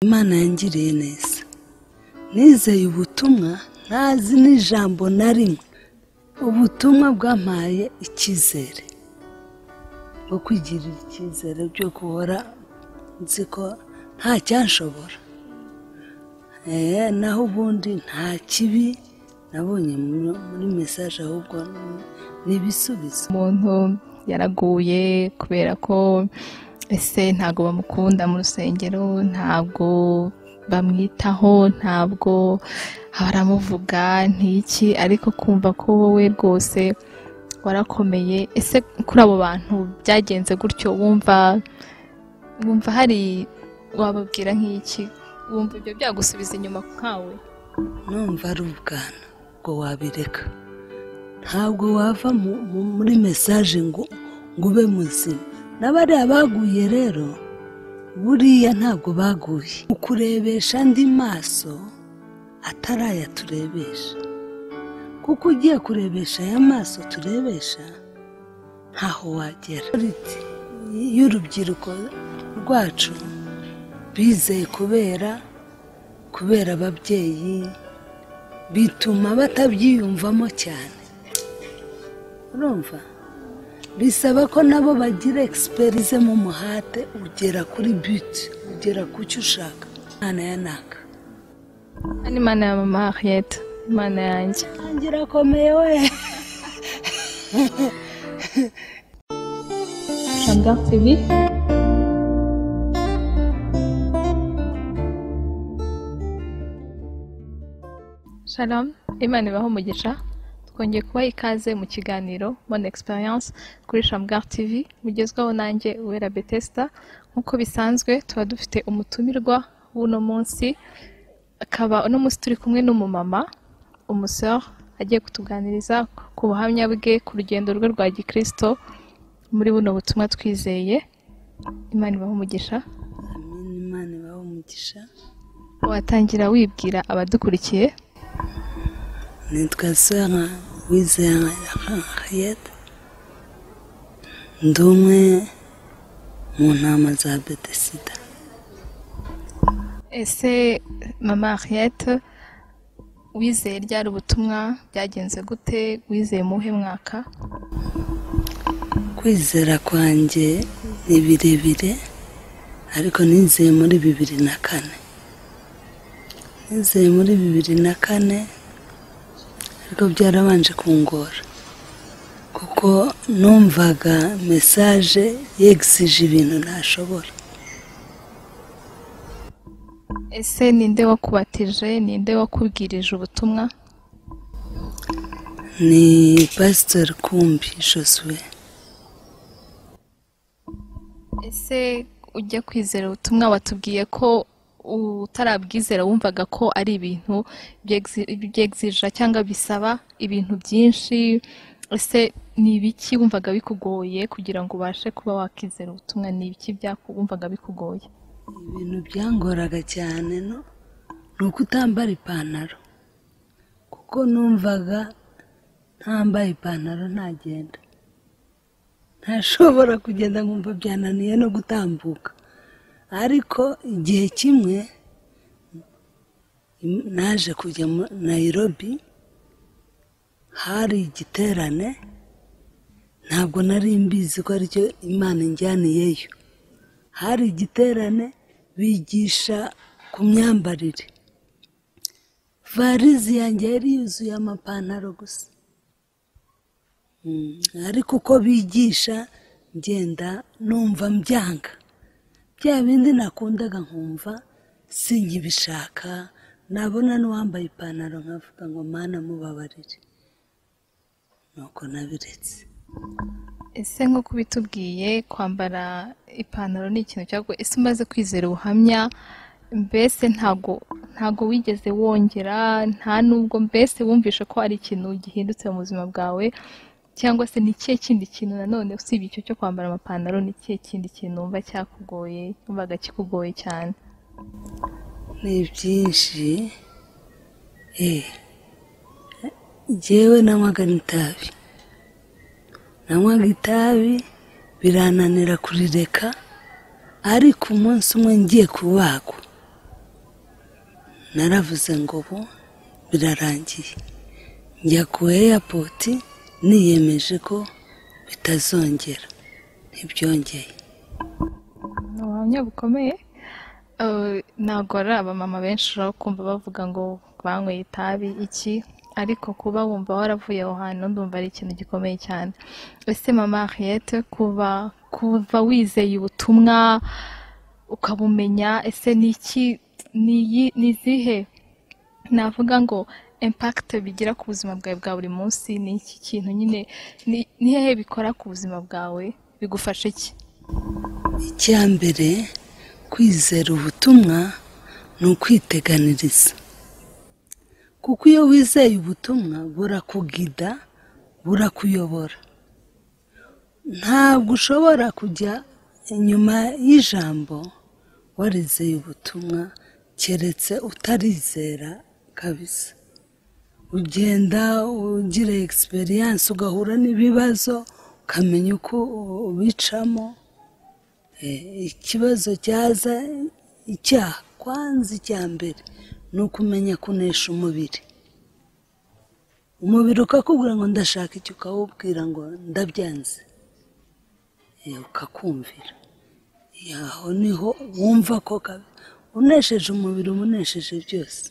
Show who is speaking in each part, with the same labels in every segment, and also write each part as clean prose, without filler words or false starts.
Speaker 1: Imana yangiriye neza, nizeye ubutumwa ntazi n'ijambo na rimwe. Ubutumwa bwampaye icyizere, bwo kwigirira icyizere byo guhora nzi ko nta cyanshobora. Naho ubundi nta kibi nabonye muri message, ahubwo n'ibisubizo.
Speaker 2: Umuntu yaraguye kubera ko ese ntago bamukunda mu rusengero, ntabwo bamwitaho, ntabwo baramuvuga ntiki, ariko kumva ko wowe rwose warakomeye. Ese kuri abo bantu byagenze gutyo, wumva hari wababwira nk'iki? Wumva ibyo byagusubiza inyuma nkawe?
Speaker 1: Numva ari ubwana ngo wabireka, ntabwo wava muri message ngo ube muzima. N'abariya baguye rero buriya ntabwo baguye ukurebesha andi maso ataraya turebesha, kuko ugiye kurebesha aya maso turebesha ntaho wagera. Y'urubyiruko rwacu bizeye kubera ababyeyi, bituma batabyiyumvamo cyane. Urumva bisaba ko nabo bagira experience mu muhate, ugera kuri but, ugera ku cyo ushaka. Imana yanaka
Speaker 2: ani Imana ya mama Henriette, Imana yanjye
Speaker 1: ngira komeye we.
Speaker 2: Shamgar TV. Shalom, Imana ibaho umugisha. Twongeye kubaha ikaze mu kiganiro Mon Experience kuri Shamgar TV, mugezwaho nanjye Uwera Bethesda. Nk'uko bisanzwe tuba dufite umutumirwa w'uno munsi, akaba uno munsi turi kumwe n'umumama, umusore agiye kutuganiriza ku buhamya bwe ku rugendo rwe rwa gikristo muri buno butumwa twizeye. Imana ibaho umugisha.
Speaker 1: Amen. Imana ibaho umugisha.
Speaker 2: Watangira wibwira abadukurikiye?
Speaker 1: Nitwa Sara Wizera Henriette, ndi umwe mu ntama za Bethesda.
Speaker 2: Ese mama Henriette, wizeye ryari ubutumwa? Byagenze gute? Wizeye muhe mwaka?
Speaker 1: Kwizera kwanjye ni birebire, ariko nizeye muri 2004. Nizeye muri 2004, ariko byarabanje kungora kuko numvaga message yexige ibintu ntashobora.
Speaker 2: Ese ninde wakubatije? Ninde wakubwirije ubutumwa?
Speaker 1: Ni Pastor Kumbi Josue.
Speaker 2: Ese ujya kwizera ubutumwa watubwiye ko utarabwizera wumvaga ko ari ibintu byexija cyangwa bisaba ibintu byinshi. Ese ni ibiki wumvaga bikugoye kugira ngo ubashe kuba wakizera ubutumwa? Ni ibiki wumvaga bikugoye?
Speaker 1: Ibintu byangoraga cyane ni uko utambara ipantaro, kuko numvaga ntambaye ipantaro ntagenda, ntashobora kugenda, nkumva byananiye no gutambuka. Ariko igihe kimwe naje kujya muri Nairobi, hari igiterane, ntabwo nari mbizi ko aricyo Imana injyaniyeyo. Hari igiterane bigisha ku myambarire, varizi yanjye yari yuzuye amapantaro gusa. Ariko uko bigisha ngenda numva mbyanga, bya bindi nakundaga nkumva sinkibishaka. Nabona n'uwambaye ipantaro nkavuga ngo Mana mubabarire, nuko nabiretse.
Speaker 2: Ese nko kubitubwiye, kwambara ipantaro ni ikintu cyago. Ese umaze kwizera ubuhamya, mbese ntago wigeze wongera, nta nubwo mbese wumvishe ko ari ikintu gihindutse mu buzima bwawe? Cyangwa se ni kihe kindi kintu nanone usibye icyo cyo kwambara amapantaro, ni kihe kindi kintu wumva cyakugoye, wumvaga kikugoye cyane?
Speaker 1: Ni byinshi. Jewe nanywaga itabi, birananira kurireka. Ariko umunsi umwe ngiye kubagwa, naravuze ngo ubu birarangiye, njya ku airport niyemeje ko bitazongera, ntibyongeye.
Speaker 2: ni ubuhamya bukomeye. Ntabwo ari abamama benshi ushobora kumva bavuga ngo banyweye itabi iki, ariko kuba wumva waravuye aho hantu ndumva ari ikintu gikomeye cyane. Ese mama Henriette, kuva wizeye ubutumwa ukabumenya, ese ni izihe navuga ngo impact bigira ku buzima bwawe bwa buri munsi? Ni iki kintu nyine, ni hehe bikora ku buzima bwawe, bigufasha iki?
Speaker 1: Icya mbere, kwizera ubutumwa ni ukwiteganiriza, kuko iyo wizeye ubutumwa burakugida, burakuyobora. Ntabwo ushobora kujya inyuma y'ijambo warizeye ubutumwa keretse utarizera kabisa. Ugenda ugira experience, ugahura n'ibibazo, ukamenya uko ubicamo. Ikibazo cyaza, icyaha kwanza icya mbere ni ukumenya kunesha umubiri. Umubiri ukakubwira ngo ndashaka icyo, ukawubwira ngo ndabyanze, ukakumvira. Aho niho wumva ko unesheje umubiri, umunesheje byose.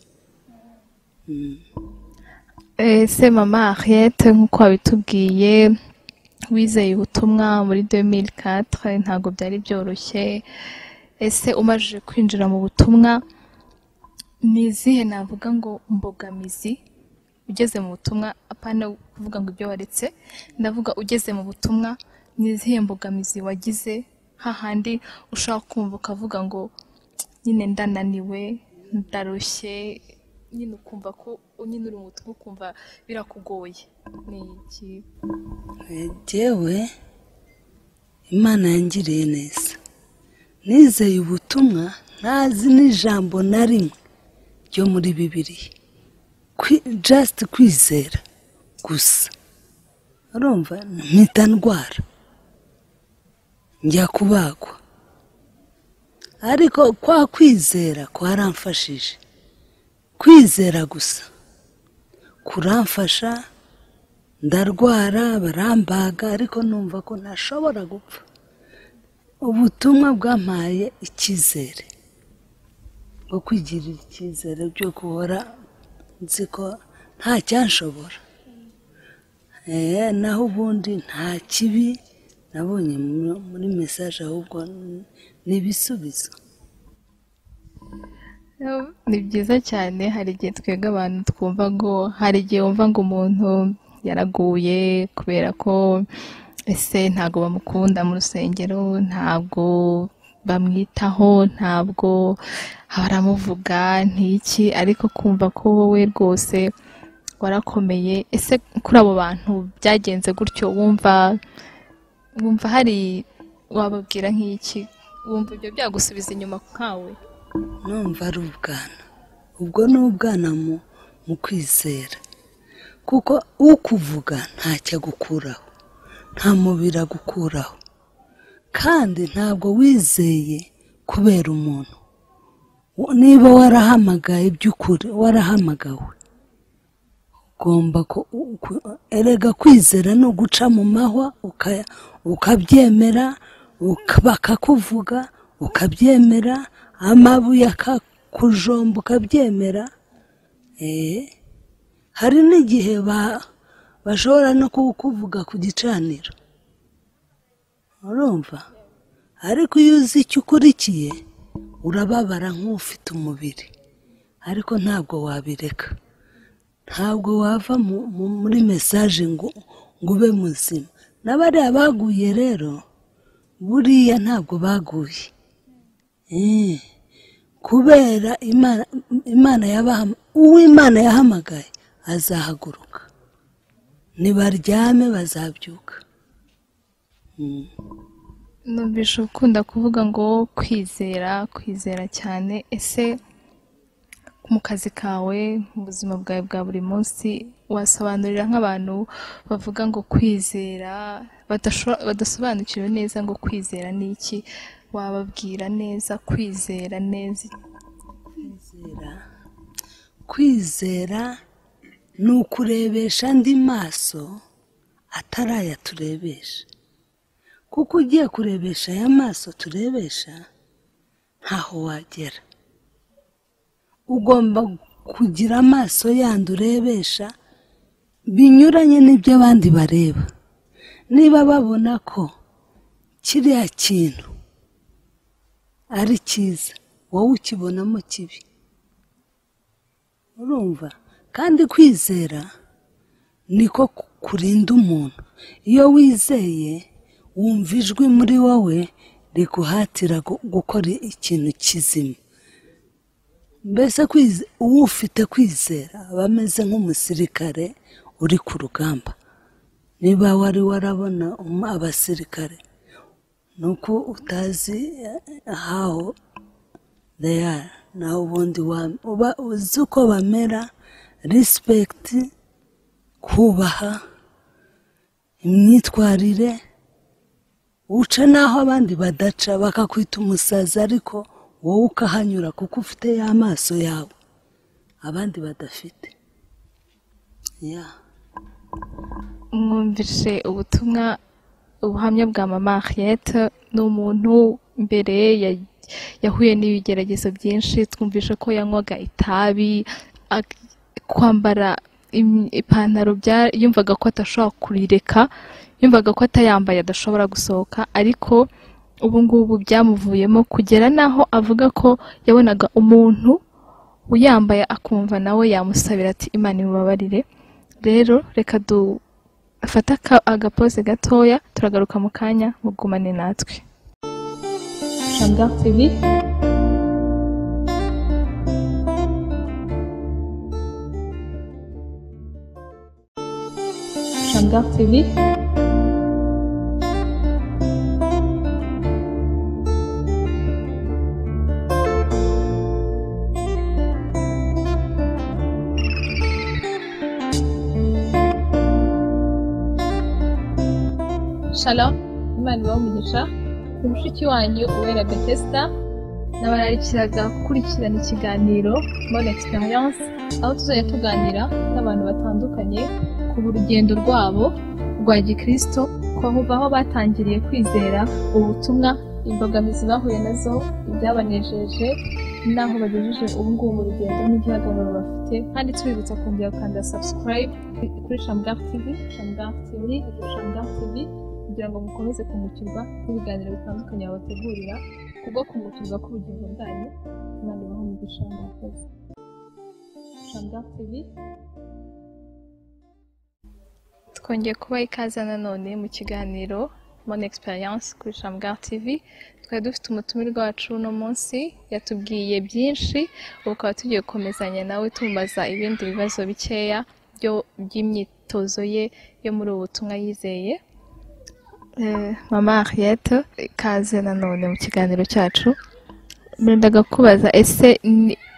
Speaker 2: Ese mama Henriette, nk'uko wabitubwiye, wizeye ubutumwa muri 2004, ntabwo byari byoroshye. Ese umaze kwinjira mu butumwa, ni izihe navuga ngo mbogamizi ugeze mu butumwa, apana kuvuga ngo ibyo waretse, ndavuga ugeze mu butumwa, ni izihe mbogamizi wagize hahandi ushaka kumva ukavuga ngo nyine ndananiwe, ndarushye, nyine ukumva ko nyine uri mu butumwa ukumva birakugoye? Ni iki?
Speaker 1: Jewe Imana yangiriye neza, nizeye ubutumwa ntazi n'ijambo na rimwe ryo muri Bibiliya, just kwizera gusa. Urumva, mpita ndwara, njya kubagwa, ariko kwa kwizera kwaramfashije. Kwizera gusa kuramfasha, ndarwara, barambaga, ariko numva ko ntashobora gupfa. Ubutumwa bwampaye icyizere, bwo kwigirira icyizere, byo guhora nzi ko nta cyanshobora. Naho ubundi nta kibi nabonye muri message, ahubwo ni ibisubizo.
Speaker 2: Ni byiza cyane. Hari igihe twebwe abantu twumva ngo, hari igihe wumva ngo umuntu yaraguye kubera ko ese ntabwo bamukunda mu rusengero, ntabwo bamwitaho, ntabwo baramuvuga ntiki, ariko kumva ko wowe rwose warakomeye. Ese kuri abo bantu byagenze gutyo, wumva hari wababwira nk'iki? Wumva ibyo byagusubiza inyuma nkawe?
Speaker 1: Numva ari ubwana, ubwo ni ubwana mu kwizera, kuko ukuvuga ntacyo agukuraho, nta mubiri agukuraho, kandi ntabwo wizeye kubera umuntu. Niba warahamagaye by'ukuri, warahamagawe, ugomba erega kwizera no guca mu mahwa, ukabyemera, bakakuvuga ukabyemera, amabuye akakujomba ukabyemera. Hari n'igihe bashobora no kukuvuga ku gicaniro, urumva, ariko iyo uzi icyo ukurikiye urababara nk'ufite umubiri, ariko ntabwo wabireka. Ntabwo wava muri message ngo ube muzima. N'abariya baguye rero, buriya ntabwo baguye, kubera Imana yahamagaye azahaguruka, nibaryame bazabyuka.
Speaker 2: Numvise ukunda kuvuga ngo kwizera cyane. Ese mu kazi kawe, mu buzima bwawe bwa buri munsi, wasobanurira nk'abantu bavuga ngo kwizera, badasobanukiwe neza ngo kwizera ni iki? Wababwira neza kwizera neza?
Speaker 1: Kwizera kwizera ni ukurebesha andi maso atari aya turebesha, kuko ugiye kurebesha aya maso turebesha ntaho wagera. Ugomba kugira amaso yandi urebesha binyuranye n'ibyo abandi bareba. Niba babona ko kiriya kintu ari cyiza, wowe ukibonamo kibi. Urumva? Kandi kwizera niko kurinda umuntu. Iyo wizeye wumva ijwi muri wowe riguhatira gukora ikintu kizima. Mbese ufite kwizera aba ameze nk'umusirikare uri ku rugamba. Niba wari warabona abasirikare nuko utazi how they are, naho ubundi uba uzi uko bamera, respect, kubaha, imyitwarire, uca naho abandi badaca bakakwita umusazi, ariko wowe ukahanyura kuko ufite ya maso yawe abandi badafite.
Speaker 2: Mwumvise ubuhamya bwa mama Henriette. Ni umuntu mbere yahuye n'ibigeragezo byinshi. Twumvishe ko yanywaga itabi, kwambara ipantaro yumvaga ko atashobora kurireka, yumvaga ko atayambaye adashobora gusohoka, ariko ubu ngubu byamuvuyemo kugera naho avuga ko yabonaga umuntu uyambaye akumva nawe yamusabira ati Imana imubabarire. Rero reka dufate agapoze gatoya, turagaruka mu kanya, mugumane natwe. Shamgar TV. Shamgar TV. Shalom, Imana ibahe umugisha. Ni mushiki wanyu Uwera Bethesda, nabararikiraga gukurikirana ikiganiro Bonne Experience, aho tuzajya tuganira n'abantu batandukanye ku rugendo rwabo rwa gikristo, kuva aho batangiriye kwizera ubutumwa, imbogamizi bahuye nazo, ibyabanejeje, n'aho bagejeje ubu ngubu mu rugendo n'igihagararo bafite. Kandi tubibutsa kongera gukanda subscribe kuri Shamgar TV, Shamgar TV, Shamgar TV, kugira ngo mukomeze kumukirwa n'ibiganiro bitandukanye babategurira, kubwo kumukirwa k'ubugingo bwanyu. Imana ibahe umugisha murakoze. Shamgar TV. Twongeye kuba ikaze nanone mu kiganiro Bonne Experience kuri Shamgar TV. Twari dufite umutumirwa wacu uno munsi, yatubwiye byinshi, ubu tukaba tugiye gukomezanya nawe tumubaza ibindi bibazo bikeya by'imyitozo ye yo muri ubu butumwa yizeye. Mama Henriette, ikaze nanone mu kiganiro cyacu. Ndaga kubaza, ese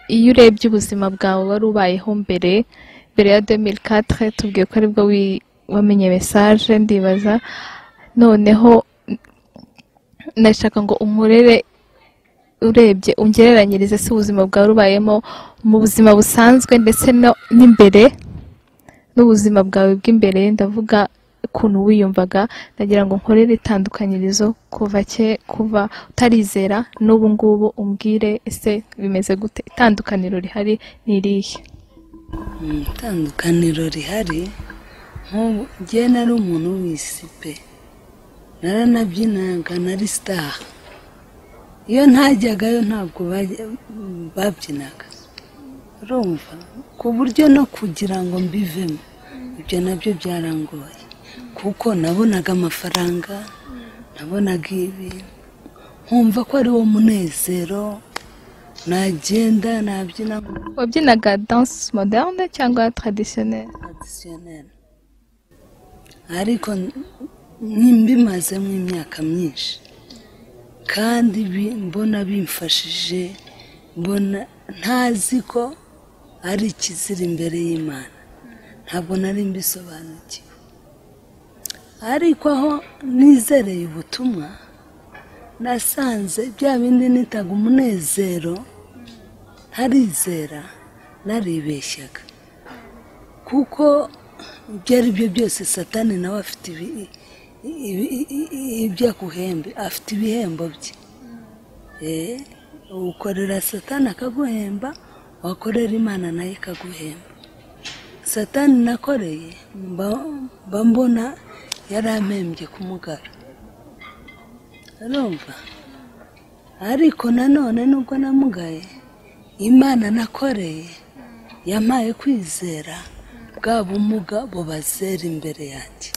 Speaker 2: iyo urebye ubuzima bwawe wari ubayeho mbere ya 2004, tubwiye ko aribwo wamenye message, ndibaza noneho ndashaka ngo umurere urebye ungereranyirize se ubuzima bwawe rubayemo mu buzima busanzwe ndetse n'imbere, n'ubuzima bwawe bw'imbere, ndavuga ukuntu wiyumvaga. Ndagira ngo nkorere itandukanyirizo kuva utarizera n'ubu ngubu, umbwire ese bimeze gute, itandukaniro rihari ni irihe?
Speaker 1: Itandukaniro rihari, nk'ubu njye nari umuntu w'isi pe, naranabyinaga, nari star. Iyo ntajyagayo ntabwo babyinaga, urumva, ku buryo no kugira ngo mbivemo ibyo nabyo byarangoye, kuko nabonaga amafaranga, nabonaga ibintu, nkumva ko ari wo munezero, nagenda nabyina.
Speaker 2: Wabyinaga danse moderne cyangwa traditionnelle?
Speaker 1: Traditionnelle, ariko mbimazemo imyaka myinshi, kandi mbona bimfashije, mbona ntazi ko ari ikizira imbere y'Imana, ntabwo nari mbisobanukiwe. Ariko aho nizereye ubutumwa, nasanze bya bindi nitaga umunezero, ntarizera, naribeshyaga kuko ibyo ari byo byose satani nawe afite ibyo akuhembe, afite ibihembo bye. Ukorera satani akaguhemba, wakorera imana nayo ikaguhemba. Satani nakoreye mba mbona yarampembye kumugara, urumva? Ariko nanone nubwo namugaye, imana nakoreye yampaye kwizera, bwa bumuga bubazera imbere yanjye,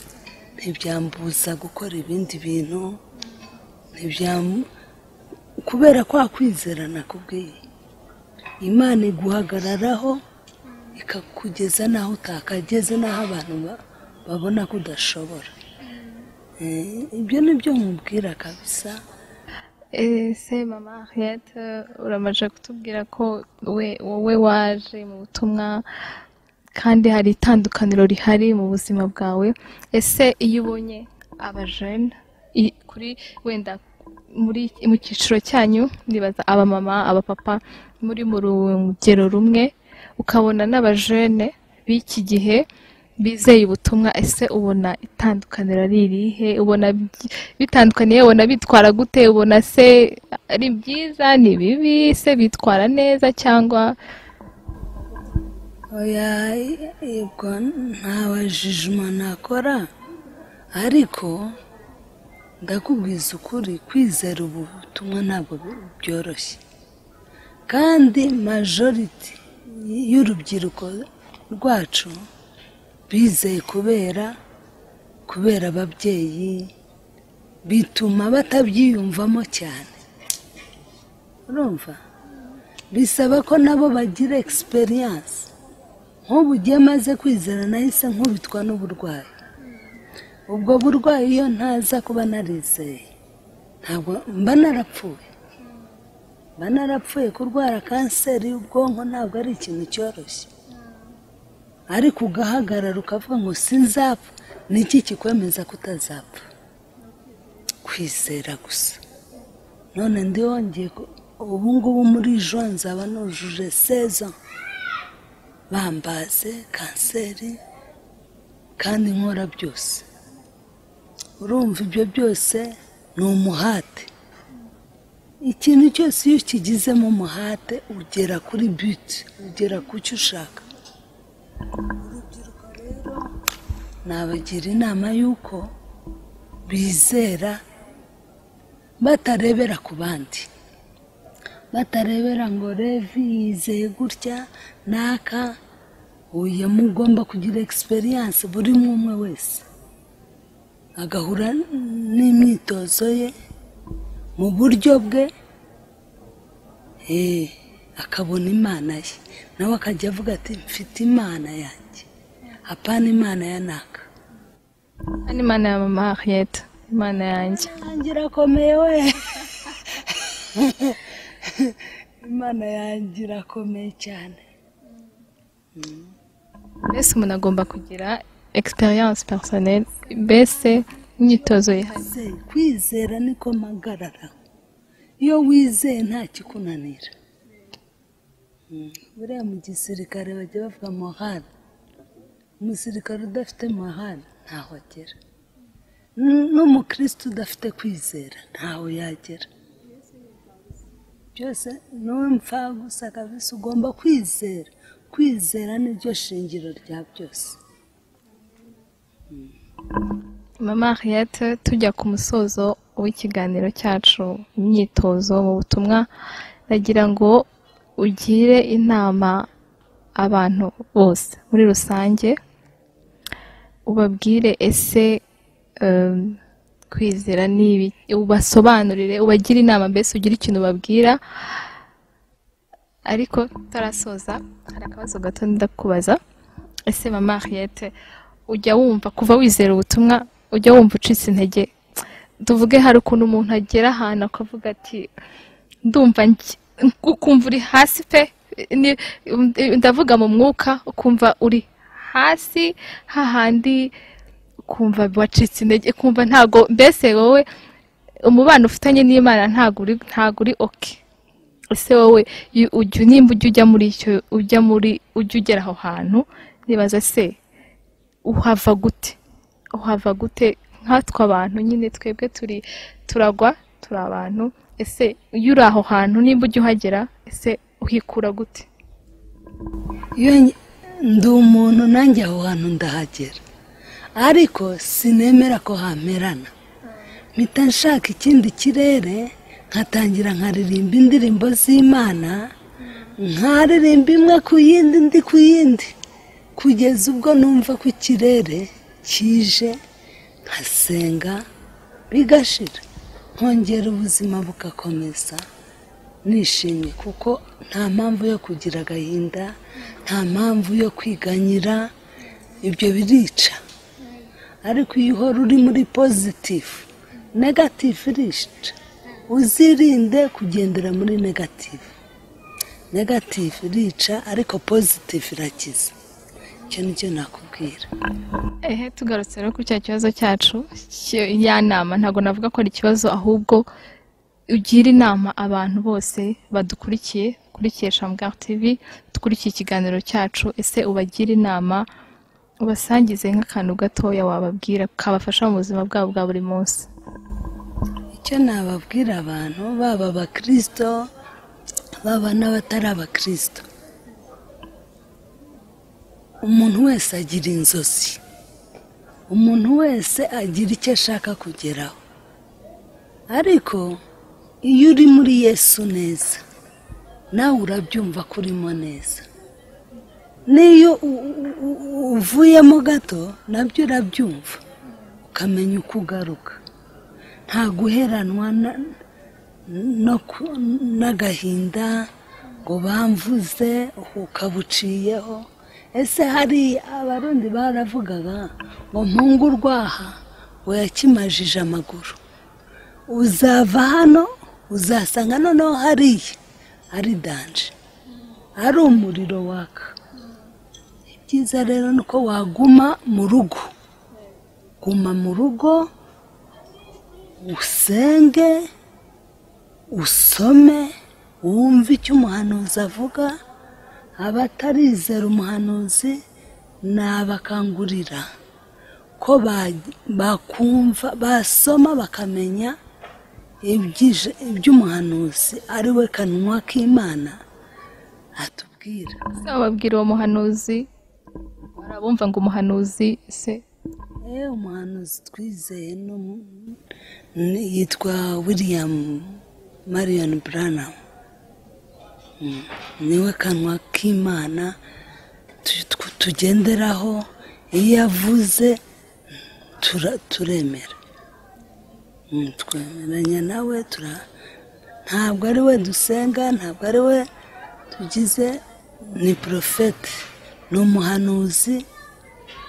Speaker 1: ntibyambuza gukora ibindi bintu, kubera kwa kwizera nakubwiye. Imana iguhagararaho ikakugeza naho utakageze, naho abantu babona ko udashobora. Ibyo nibyo nkubwira kabisa.
Speaker 2: Ese mama Henriette, uramaze kutubwira ko wowe waje mu butumwa kandi hari itandukaniro rihari mu buzima bwawe. Ese iyo ubonye abajene kuri wenda mu cyiciro cyanyu, nibaza abamama abapapa muri mu rugero rumwe, ukabona n'abajene b'iki gihe bizeye ubutumwa, ese ubona itandukaniro ari irihe? Ubona bitandukaniye? Ubona bitwara gute? Ubona se ari byiza, ni bibi? Se bitwara neza cyangwa?
Speaker 1: Oya, yego nta wajijima nakora, ariko ndakubwiza ukuri, kwizera ubutumwa ntabwo byoroshye, kandi majority y'urubyiruko rwacu bizeye kubera ababyeyi, bituma batabyiyumvamo cyane, urumva? Bisaba ko nabo bagira experience. Nk'ubu ugiye maze kwizera, nahise nkubitwa n'uburwayi. Ubwo burwayi iyo ntaza kuba narizeye, ntabwo mba narapfuye. Kurwara kanseri y'ubwonko ntabwo ari ikintu cyoroshye, ariko ugahagarara ukavuga ngo sinzapfa. Niki kikwemeza kutazapfa? Kwizera gusa. None ndiwongeye ubu ngubu muri juin nzaba nujuje 16 ans, bambaze kanseri kandi nkora byose. Urumva ibyo byose ni umuhate. Ikintu cyose iyo ukigizemo umuhate ugera kuri but, ugera ku cyo ushaka. Urubyiruko rero nabagira inama y'uko bizera batarebera ku bandi, batarebera ngo Revi yizeye gutya naka. Uyu mugomba kugira experience, buri umwe wese agahura n'imyitozo ye mu buryo bwe, akabona imana ye, nawe akajya avuga ati mfite imana yanjye, apana imana ya naka.
Speaker 2: Imana ya mama Henriette, imana yanjye
Speaker 1: irakomeye we. Imana yanjye irakomeye cyane.
Speaker 2: Mbese umuntu agomba kugira experience personnelle, mbese imyitozo yihariye.
Speaker 1: Kwizera niko mpagarara. Iyo wizeye nta kikunanira. Buriya mu gisirikare bajya bavuga morale. Umusirikare udafite morale ntaho agera. N'umukristo udafite kwizera ntaho yagera. Byose n'uwo mpfa gusa kabisa, ugomba kwizera. Kwizera niryo shingiro rya byose.
Speaker 2: Mama Henriette, tujya ku musozo w'ikiganiro cyacu, imyitozo mu butumwa, nagira ngo ugire inama abantu bose muri rusange, ubabwire ese kwizera nibi, ubasobanurire, ubagire inama, mbese ugire ikintu ubabwira. Ariko tarasoza, hari akabazo gato ndakubaza. Ese mama Henriette, ujya wumva kuva wizera ubutumwa, ujya wumva ucitse intege? Tuvuge hari ukuntu umuntu agera ahantu akavuga ati ndumva, ukumva uri hasi pe, ndavuga mu mwuka, ukumva uri hasi hahandi, ukumva wacitse intege, ukumva ntago, mbese wowe umubano ufitanye n'Imana ntago uri okay. ese wowe nimba ujya muri icyo ujya ugera aho hantu nibaza se uhava gute nkatwe abantu nyine twebwe turagwa turi abantu ese iyo uri aho hantu nimba ujya uhagera ese uhikura gute?
Speaker 1: iyo ndi umuntu nanjye aho hantu ndahagera ariko sinemera ko hamerana mpita nshaka ikindi kirere nkatangira nkaririmba indirimbo z'Imana nkaririmba imwe ku yindi ndi ku yindi kugeza ubwo numva ko ikirere kije nkasenga bigashira nkongera ubuzima bugakomeza nishimye kuko nta mpamvu yo kugira agahinda nta mpamvu yo kwiganyira ibyo birica ariko iyo uhora uri muri positive negative irica uzirinde kugendera muri negative irica ariko positive irakiza icyo nicyo nakubwira.
Speaker 2: Tugarutse rero ku cya kibazo cyacu ya nama ntabwo navuga ko ari ikibazo ahubwo ugira inama abantu bose badukurikiye Shamgar TV dukurikiye ikiganiro cyacu ese ubagira inama ubasangize nk'akantu gatoya wababwira kabafasha mu buzima bwabo bwa buri munsi?
Speaker 1: Icyo nababwira abantu baba abakristo baba n'abatari abakristo umuntu wese agira inzozi umuntu wese agira icyo ashaka kugeraho ariko iyo uri muri Yesu neza nawe urabyumva ko urimo neza n'iyo uvuyemo gato nabyo urabyumva ukamenya uko ugaruka nta guheranwa n'agahinda ngo bamvuze ukabuciyeho ese hari abarundi baravugaga ngo mpungu urwaha we yakimajije amaguru uzava hano uzasanga noneho hariya ari danje ari umuriro waka. Ibyiza rero nuko waguma mu rugo guma mu rugo usenge usome wumve icyo umuhanuzi avuga abatarizera umuhanuzi nabakangurira ko bakumva basoma bakamenya iby'umuhanuzi ari we kanwa k'Imana atubwira.
Speaker 2: Babwira uwo muhanuzi barabumva ngo umuhanuzi se
Speaker 1: umuhanuzi twizeye yitwa William Marion Branham niwe kanwa k'Imana tugenderaho iyo avuze turemera twemeranya nawe ntabwo ari we dusenga ntabwo ari we tugize ni profete ni umuhanuzi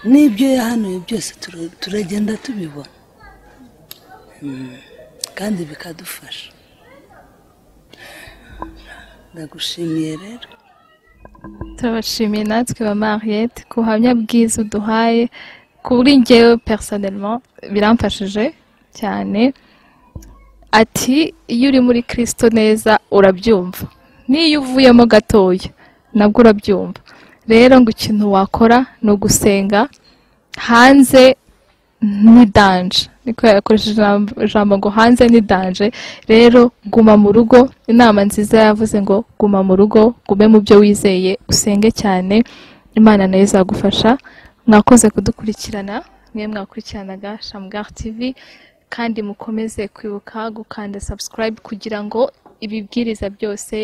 Speaker 1: n'ibyo yahanuye byose turagenda tubibona kandi bikadufasha. Ndagushimiye rero.
Speaker 2: Turabashimiye natwe ba Mariette ku buhamya bwiza uduhaye kuri njyewe personnellement biramfashije cyane ati iyo uri muri Kristo neza urabyumva n'iyo uvuyemo gatoya nabwo urabyumva rero ngo ikintu wakora ni ugusenga hanze ni danje niko yakoresheje ijambo ngo hanze ni danje rero guma mu rugo inama nziza yavuze ngo guma mu rugo gume mu byo wizeye usenge cyane Imana nayo izagufasha. Mwakoze kudukurikirana mwe mwakurikiranaga Shamgar TV kandi mukomeze kwibuka gukanda subscribe kugira ngo ibibwiriza byose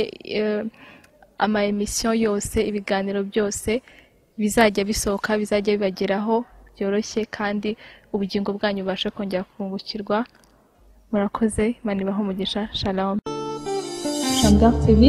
Speaker 2: ama emission yose ibiganiro byose bizajya bisohoka bizajya bibageraho byoroshye kandi ubugingo bwanyu bubashe kongera kungukirwa. Murakoze Imana ibahe umugisha. Shalom. Shamgar TV.